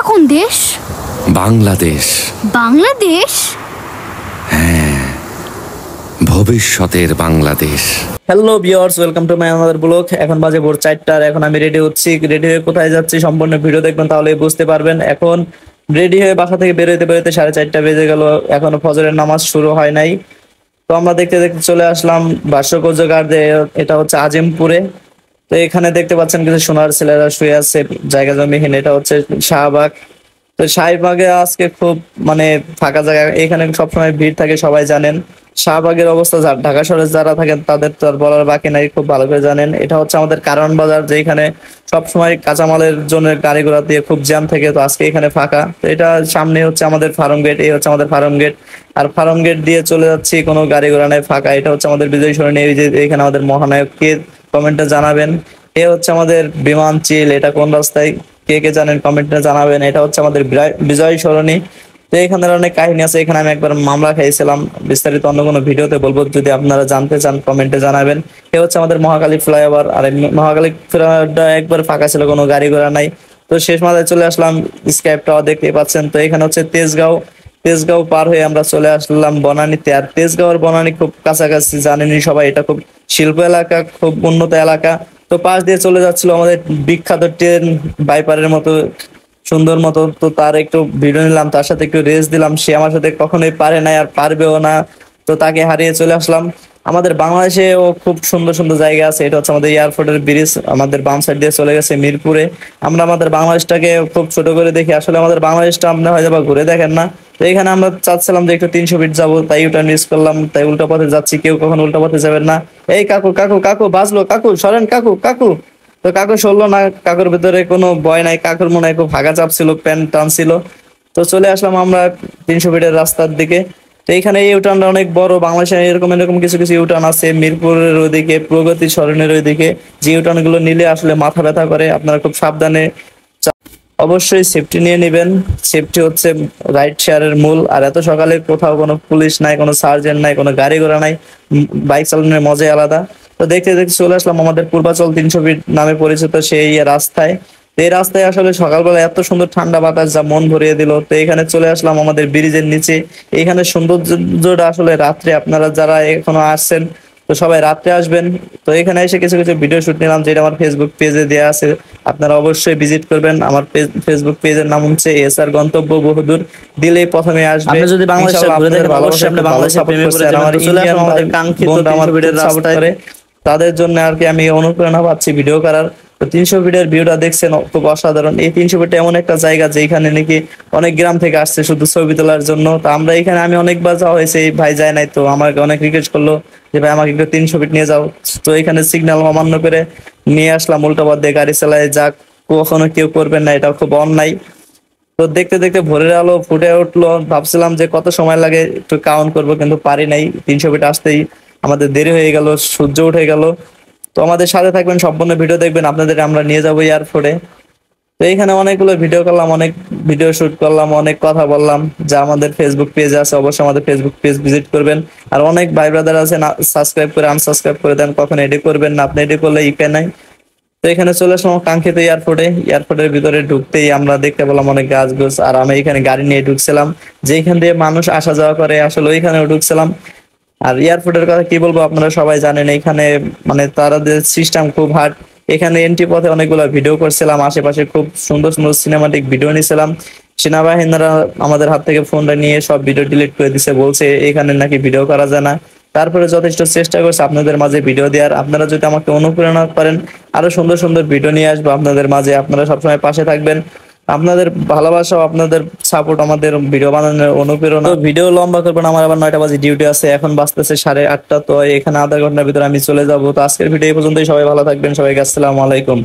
কোন দেশ? বাংলাদেশ। বাংলাদেশ? হ্যাঁ, ভবিষ্যতের Bangladesh. Hello viewers, welcome to my another blog. এখন বাজে ভোর 4টা। এখন আমি রেডি হচ্ছি। রেডি হয়ে কোথায় যাচ্ছি সম্পূর্ণ ভিডিও দেখবেন, তাহলে বুঝতে পারবেন। এখন রেডি হয়ে বাসা থেকে বেরোতে বেরোতে 4:30 বেজে গেল, এখনো ফজরের নামাজ শুরু হয় নাই। তো আমরা দেখতে দেখতে চলে আসলাম ভাস্কর্য গার্ডে। এটা হচ্ছে আজিমপুরে। তো এখানে দেখতে পাচ্ছেন কিছু সোনার ছেলেরা শুয়ে আছে জায়গা জমিহীন। এটা হচ্ছে শাহবাগ। তো শাহবাগে আজকে খুব মানে ফাঁকা জায়গা, এখানে সবসময় ভিড় থাকে, সবাই জানেন। শাহবাগের অবস্থা ঢাকা শহরে যারা থাকেন তাদের তো আর বলার বাকি নাই, খুব ভালো করে জানেন। এটা হচ্ছে আমাদের কারণ বাজার, যেখানে সবসময় কাঁচামালের জন্য গাড়ি ঘোড়া দিয়ে খুব জ্যাম থাকে। তো আজকে এখানে ফাঁকা। তো এটা সামনে হচ্ছে আমাদের ফার্ম গেট, এই হচ্ছে আমাদের ফার্ম গেট। আর ফার্ম গেট দিয়ে চলে যাচ্ছি, কোনো গাড়ি ঘোড়া নাই, ফাঁকা। এটা হচ্ছে আমাদের বিজয় সরণি। এই যে এখানে আমাদের মহানায়ক কে, কমেন্টে জানাবেন। এ হচ্ছে আমাদের বিমান চিল। এটা কোন রাস্তায়, কে কে জানেন কমেন্টে জানাবেন। এটা হচ্ছে আমাদের বিজয় সরণি। তো এখানে অনেক কাহিনী আছে। এখানে আমি একবার মামলা খাইছিলাম, বিস্তারিত অন্য কোনো ভিডিওতে বলবো, যদি আপনারা জানতে চান কমেন্টে জানাবেন। এ হচ্ছে আমাদের মহাখালী ফ্লাইওভার। আর এই মহাখালী ফ্লাইওভারটা একবার ফাঁকা ছিল, কোনো গাড়ি ঘোড়া নাই। তো শেষ মাথায় চলে আসলাম স্কাইপ টাওয়ার, দেখতে পাচ্ছেন। তো এখানে হচ্ছে তেজগাঁও। তেজগাঁও পার হয়ে আমরা চলে আসলাম বনানীতে। আর তেজগাঁও আর বনানী খুব কাছাকাছি, জানেনই সবাই। এটা খুব শিল্প এলাকা, খুব উন্নত এলাকা। তো পাশ দিয়ে চলে যাচ্ছিল আমাদের বিখ্যাত ট্রেন, বাইপারের মতো সুন্দর মতো। তো তার একটু ভিডিও নিলাম, তার সাথে একটু রেস দিলাম। সে আমার সাথে কখনোই পারে নাই, আর পারবেও না। তো তাকে হারিয়ে চলে আসলাম। আমাদের বাংলাদেশেও খুব সুন্দর সুন্দর জায়গা আছে। এটা হচ্ছে আমাদের এয়ারপোর্টের ব্রিজ, আমাদের বাম সাইড দিয়ে চলে গেছে মিরপুরে। আমরা আমাদের বাংলাদেশটাকে খুব ছোট করে দেখি, আসলে আমাদের বাংলাদেশটা আমরা হয়তো বা ঘুরে দেখেন না। তো এখানে আমরা চাচ্ছিলাম যে একটু 300 ফিট যাবো, তাই ইউটার্ন ইউজ করলাম, তাই উল্টা পথে যাচ্ছি। কেউ কখনো উল্টা পথে যাবেন না। এই কাকু কাকু কাকু বাঁচলো, কাকু সরেন, কাকু কাকু। তো কাকু সরলো না, কাকুর ভিতরে কোনো ভয় নাই। কাকুর মনে হয় খুব ভাগা চাপ ছিল, প্যান্ট টানছিল। তো চলে আসলাম আমরা 300 ফিটের রাস্তার দিকে। তো এখানে এই ইউটার্নটা অনেক বড়। বাংলাদেশে এরকম এরকম কিছু কিছু ইউটার্ন আছে, মিরপুরের ওইদিকে, প্রগতি সরণের ওইদিকে। যে ইউটার্ন গুলো নিলে আসলে মাথা ব্যথা করে, আপনারা খুব সাবধানে অবশ্যই সেফটি নিয়ে নেবেন। সেফটি হচ্ছে রাইড শেয়ারের মূল। আর এত সকালে কোথাও কোনো পুলিশ নাই, কোনো সার্জেন্ট নাই, কোনো গাড়ি ঘোড়া নাই, বাইক চালানোর মজাই আলাদা। তো দেখতে দেখতে চলে আসলাম আমাদের পূর্বাচল 300 ফিট নামে পরিচিত সেই রাস্তায়। তো এই রাস্তায় আসলে সকালবেলা এত সুন্দর ঠান্ডা বাতাস, যা মন ভরিয়ে দিল। তো এখানে চলে আসলাম আমাদের ব্রিজের নিচে। এইখানে সৌন্দর্যটা আসলে রাত্রে, আপনারা যারা এখনো আসছেন তো সবাই রাত্রে আসবেন। তো এখানে এসে কিছু কিছু ভিডিও শুট নিলাম, যেটা আমার ফেসবুক পেজে দেওয়া আছে। আপনারা অবশ্যই ভিজিট করবেন। আমার ফেসবুক পেজের নাম হচ্ছে এসআর গন্তব্য বহুদূর, দিলেই প্রথমে আসবে। আপনি যদি বাংলাদেশে ঘুরে দেখেন, অবশ্যই আপনি বাংলাদেশে প্রেমে পড়ে যাবেন। আমার চলে আসুন ইন্ডিয়ান আমাদের কাঙ্ক্ষিত বন্ধু আমার 300 ফিটের সাপোর্ট রাস্তায়। করে, তাদের জন্য আর কি আমি অনুপ্রেরণা পাচ্ছি ভিডিও করার। তো 300 ফিটের ভিউটা দেখছেন, খুব অসাধারণ। এই 300 ফিট এমন একটা জায়গা যেখানে নাকি অনেক গ্রাম থেকে আসছে শুধু ছবি তোলার জন্য। তো আমরা এখানে, আমি অনেকবার যাওয়া হয়েছে, এই ভাই যায় নাই। তো আমাকে অনেক রিকোয়েস্ট করলো যে ভাই আমাকে একটু 300 ফিট নিয়ে যাও। তো এখানে সিগন্যাল অমান্য করে নিয়ে আসলাম, উল্টা পথ দিয়ে গাড়ি চালায়, যা কখনো কেউ করবেন না, এটা খুব অন্যায়। তো দেখতে দেখতে ভোরের আলো ফুটে উঠলো। ভাবছিলাম যে কত সময় লাগে একটু কাউন্ট করবো, কিন্তু পারি নাই। 300 ফিট আসতেই আমাদের দেরি হয়ে গেল, সূর্য উঠে গেল। তো আমাদের সাথে থাকবেন, সম্পূর্ণ ভিডিও দেখবেন, আপনাদের আমরা নিয়ে যাবো এয়ারপোর্টে। তো এইখানে অনেকগুলো ভিডিও করলাম, অনেক ভিডিও শুট করলাম, অনেক কথা বললাম। যা আমাদের ফেসবুক পেজ আছে, অবশ্যই আমাদের ফেসবুক পেজ ভিজিট করবেন। আর অনেক ভাই ব্রাদার আছে সাবস্ক্রাইব করে আনসাবস্ক্রাইব করে দেন, কখন এডি করবেন না, আপনি এডি করলে ইপে নাই। তো এখানে চলে আসলাম কাঙ্ক্ষিত এয়ারপোর্টে। এয়ারপোর্টের ভিতরে ঢুকতেই আমরা দেখতে পেলাম অনেক গাছ গোছ। আর আমি এখানে গাড়ি নিয়ে ঢুকছিলাম, যেখান দিয়ে মানুষ আসা যাওয়া করে, আসলে ওইখানেও ঢুকছিলাম। আর এয়ারপোর্টের কথা কি বলবো, আপনারা সবাই জানেন। এখানে মানে তাদের সিস্টেম খুব হার্ড। এখানে এন্ট্রি পথে অনেকগুলো ভিডিও করছিলাম, আশেপাশে খুব সুন্দর সুন্দর সিনেমাটিক ভিডিও নিয়েছিলাম। সেনাবাহিনীরা আমাদের হাত থেকে ফোনটা নিয়ে সব ভিডিও ডিলিট করে দিছে, বলছে এখানে নাকি ভিডিও করা যায় না। তারপরে যথেষ্ট চেষ্টা করছে আপনাদের মাঝে ভিডিও দেওয়ার। আপনারা যদি আমাকে অনুপ্রেরণা করেন, আরো সুন্দর সুন্দর ভিডিও নিয়ে আসবো আপনাদের মাঝে। আপনারা সবসময় পাশে থাকবেন। আপনাদের ভালোবাসা, আপনাদের সাপোর্ট আমাদের ভিডিও বানানোর অনুপ্রেরণা। তো ভিডিও লম্বা করবেন, আমার আবার 9টা বাজে ডিউটি আছে, এখন বাজতেছে 8:30। তো এখানে আধা ঘন্টার ভিতরে আমি চলে যাবো। তো আজকের ভিডিও এই পর্যন্তই। সবাই ভালো থাকবেন, সবাইকে আসসালামু আলাইকুম।